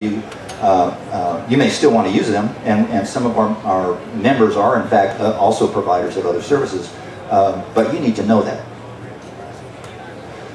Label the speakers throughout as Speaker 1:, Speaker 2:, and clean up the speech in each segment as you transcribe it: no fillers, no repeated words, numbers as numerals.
Speaker 1: you may still want to use them, and some of our members are in fact also providers of other services, but you need to know that.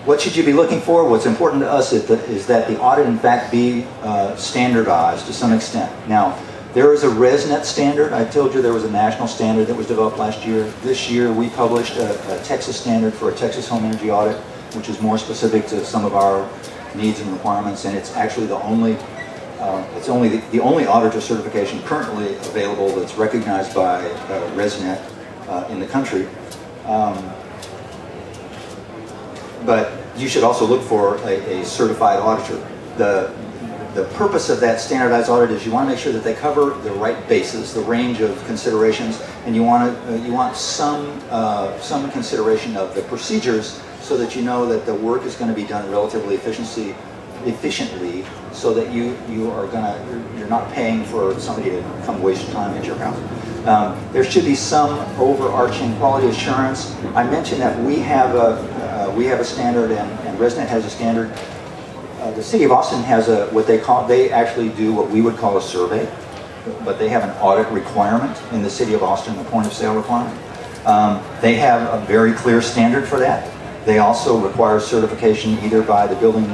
Speaker 1: What should you be looking for? What's important to us is that the audit in fact be standardized to some extent. Now, there is a ResNet standard. I told you there was a national standard that was developed last year. This year we published a Texas standard for a Texas home energy audit, which is more specific to some of our needs and requirements, and it's actually the only the only auditor certification currently available that's recognized by ResNet in the country. But you should also look for a certified auditor. The purpose of that standardized audit is you want to make sure that they cover the right bases, the range of considerations, and you want some consideration of the procedures so that you know that the work is going to be done relatively efficiently, so that you're not paying for somebody to come waste time at your house. There should be some overarching quality assurance. I mentioned that we have a standard, and ResNet has a standard. The City of Austin has they actually do what we would call a survey, but they have an audit requirement in the City of Austin, a point of sale requirement. They have a very clear standard for that. They also require certification either by the Building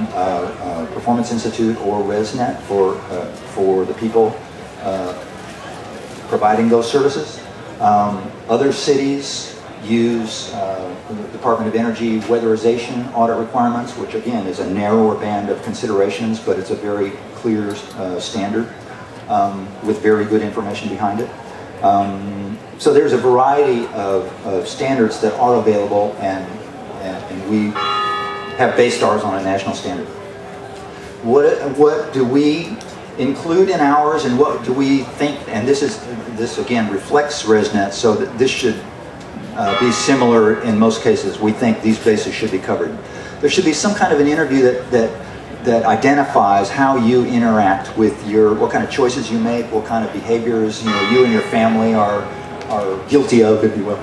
Speaker 1: Performance Institute or ResNet for the people providing those services. Other cities use the Department of Energy weatherization audit requirements, which again is a narrower band of considerations, but it's a very clear standard with very good information behind it. So there's a variety of standards that are available, and we have based ours on a national standard. What do we include in ours, and what do we think? And this again reflects ResNet, so that this should be similar in most cases. We think these bases should be covered. There should be some kind of an interview that identifies how you interact with what kind of choices you make, what kind of behaviors you and your family are guilty of, if you will.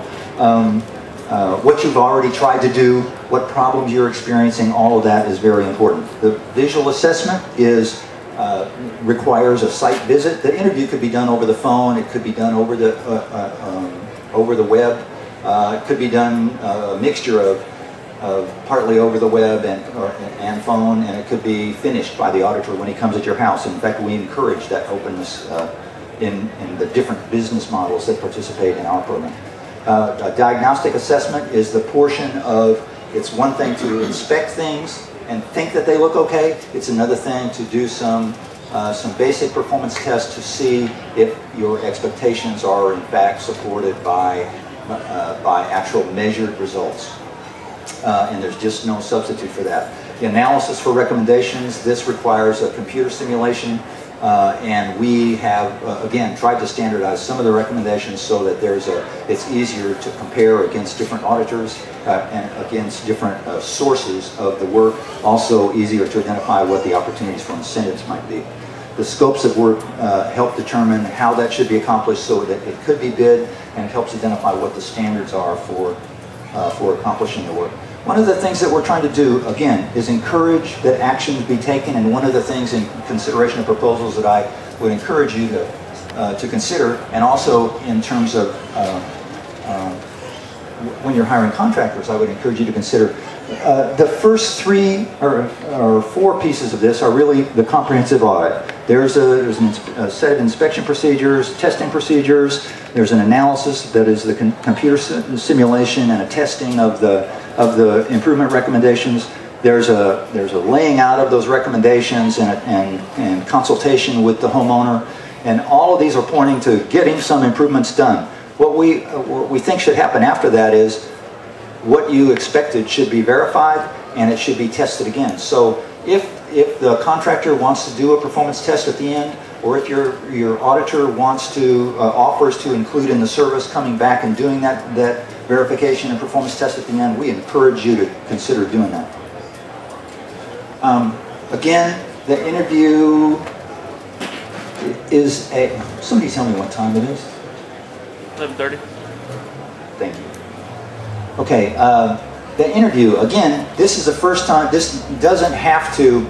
Speaker 1: What you've already tried to do, what problems you're experiencing, all of that is very important. The visual assessment requires a site visit. The interview could be done over the phone, it could be done over the web. It could be done a mixture of partly over the web and phone, and it could be finished by the auditor when he comes at your house. In fact, we encourage that openness in the different business models that participate in our program. A diagnostic assessment is the portion of, it's one thing to inspect things and think that they look okay. It's another thing to do some basic performance tests to see if your expectations are in fact supported by actual measured results. And there's just no substitute for that. The analysis for recommendations, this requires a computer simulation, and we have, again, tried to standardize some of the recommendations so that it's easier to compare against different auditors and against different sources of the work, also easier to identify what the opportunities for incentives might be. The scopes of work help determine how that should be accomplished so that it could be bid, and it helps identify what the standards are for accomplishing the work. One of the things that we're trying to do, again, is encourage that actions be taken, and one of the things in consideration of proposals that I would encourage you to consider, and also in terms of when you're hiring contractors, I would encourage you to consider the first 3 or 4 pieces of this are really the comprehensive audit. There's a set of inspection procedures, testing procedures. There's an analysis that is the computer simulation and a testing of the improvement recommendations. There's a laying out of those recommendations and consultation with the homeowner, and all of these are pointing to getting some improvements done. What we think should happen after that is what you expected should be verified, and it should be tested again. So if the contractor wants to do a performance test at the end, or if your auditor wants to offers to include in the service coming back and doing that verification and performance test at the end, we encourage you to consider doing that. Again, the interview is somebody tell me what time it is?
Speaker 2: 11:30.
Speaker 1: Thank you. Okay, the interview, again, this is the first time, this doesn't have to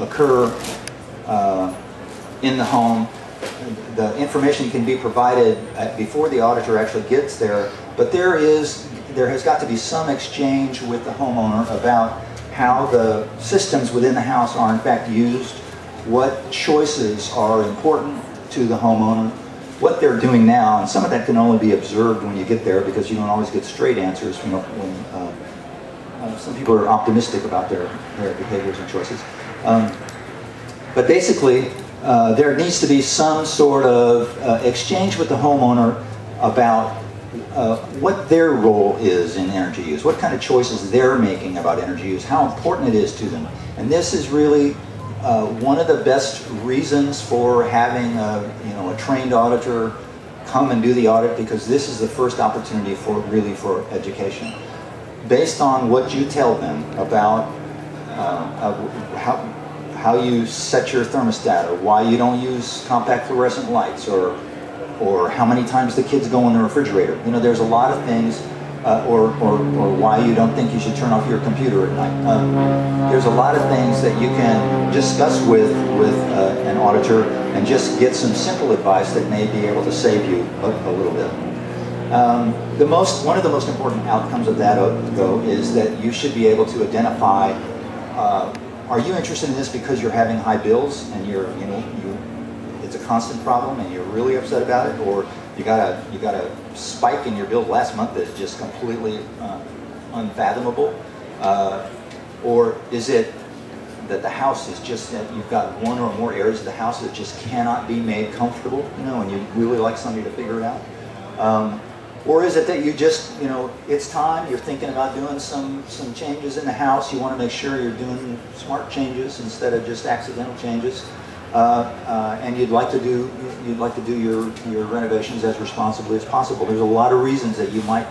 Speaker 1: occur in the home. The information can be provided before the auditor actually gets there, but there has got to be some exchange with the homeowner about how the systems within the house are in fact used, what choices are important to the homeowner, what they're doing now, and some of that can only be observed when you get there because you don't always get straight answers when some people are optimistic about their behaviors and choices. But basically, there needs to be some sort of exchange with the homeowner about what their role is in energy use, what kind of choices they're making about energy use, how important it is to them. And this is really one of the best reasons for having a trained auditor come and do the audit, because this is the first opportunity for education. Based on what you tell them about how you set your thermostat, or why you don't use compact fluorescent lights, or how many times the kids go in the refrigerator. There's a lot of things, or why you don't think you should turn off your computer at night. There's a lot of things that you can discuss with an auditor and just get some simple advice that may be able to save you a little bit. One of the most important outcomes of that, though, is that you should be able to identify, are you interested in this because you're having high bills and it's a constant problem and you're really upset about it, or you got a spike in your bill last month that is just completely unfathomable, or is it that the house is just that you've got one or more areas of the house that just cannot be made comfortable, and you'd really like somebody to figure it out? Or is it that you just, it's time, you're thinking about doing some changes in the house, you want to make sure you're doing smart changes instead of just accidental changes, and you'd like to do your renovations as responsibly as possible. There's a lot of reasons that you might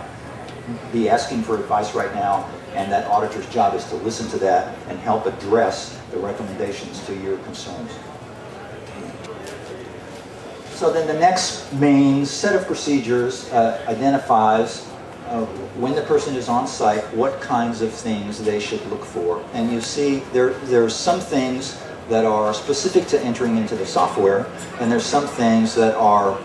Speaker 1: be asking for advice right now, and that auditor's job is to listen to that and help address the recommendations to your concerns. So then the next main set of procedures identifies when the person is on site, what kinds of things they should look for. And you see there's some things that are specific to entering into the software, and there's some things that are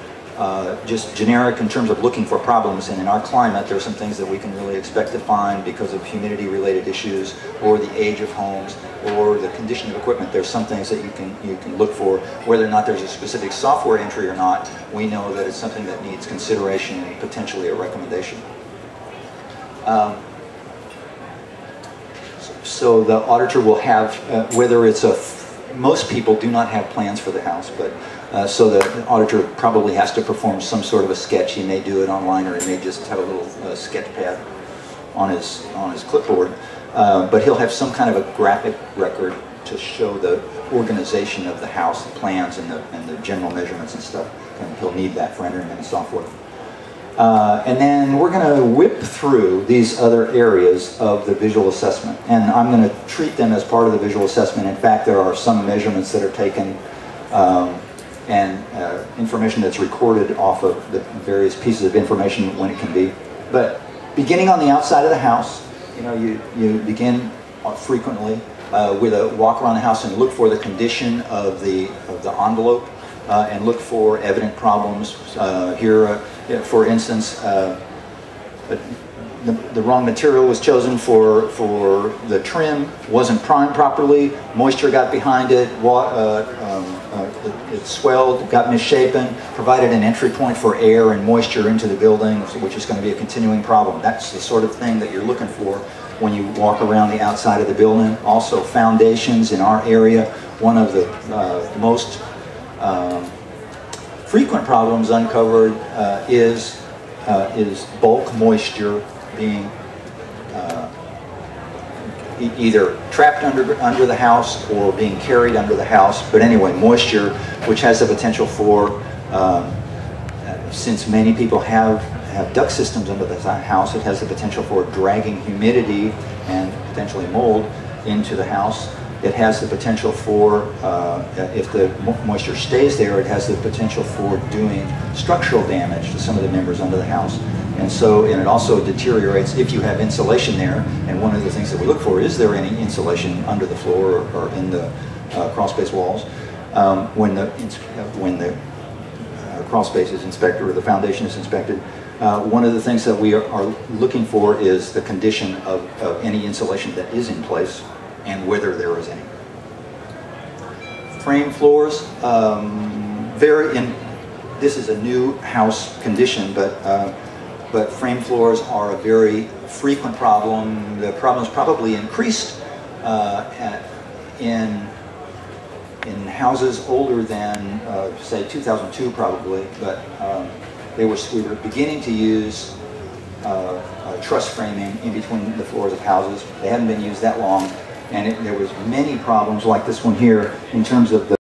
Speaker 1: just generic in terms of looking for problems. And in our climate, there's some things that we can really expect to find because of humidity-related issues, or the age of homes, or the condition of equipment. There's some things that you can look for. Whether or not there's a specific software entry or not, we know that it's something that needs consideration and potentially a recommendation. So the auditor will have, whether it's most people do not have plans for the house, but so the auditor probably has to perform some sort of a sketch. He may do it online, or he may just have a little sketch pad on his clipboard. But he'll have some kind of a graphic record to show the organization of the house, the plans, and the general measurements and stuff. And he'll need that for entering in the software. And then we're going to whip through these other areas of the visual assessment. And I'm going to treat them as part of the visual assessment. In fact, there are some measurements that are taken and information that's recorded off of the various pieces of information when it can be. But beginning on the outside of the house, you begin frequently with a walk around the house and look for the condition of the envelope and look for evident problems. Here, for instance, the wrong material was chosen for the trim, wasn't primed properly, moisture got behind it, it swelled, got misshapen, provided an entry point for air and moisture into the building, which is going to be a continuing problem. That's the sort of thing that you're looking for when you walk around the outside of the building. Also, foundations in our area, one of the most frequent problems uncovered is bulk moisture being either trapped under the house or being carried under the house. But anyway, moisture, which has the potential for, since many people have duct systems under the house, it has the potential for dragging humidity and potentially mold into the house. It has the potential for, if the moisture stays there, it has the potential for doing structural damage to some of the members under the house. And it also deteriorates if you have insulation there. And one of the things that we look for, is there any insulation under the floor or in the crawl space walls? when the crawl space is inspected or the foundation is inspected. One of the things that we are looking for is the condition of any insulation that is in place and whether there is any. Frame floors vary in. This is a new house condition, but frame floors are a very frequent problem. The problem is probably increased in houses older than say 2002 probably, but we were beginning to use truss framing in between the floors of houses. They hadn't been used that long, and there was many problems like this one here in terms of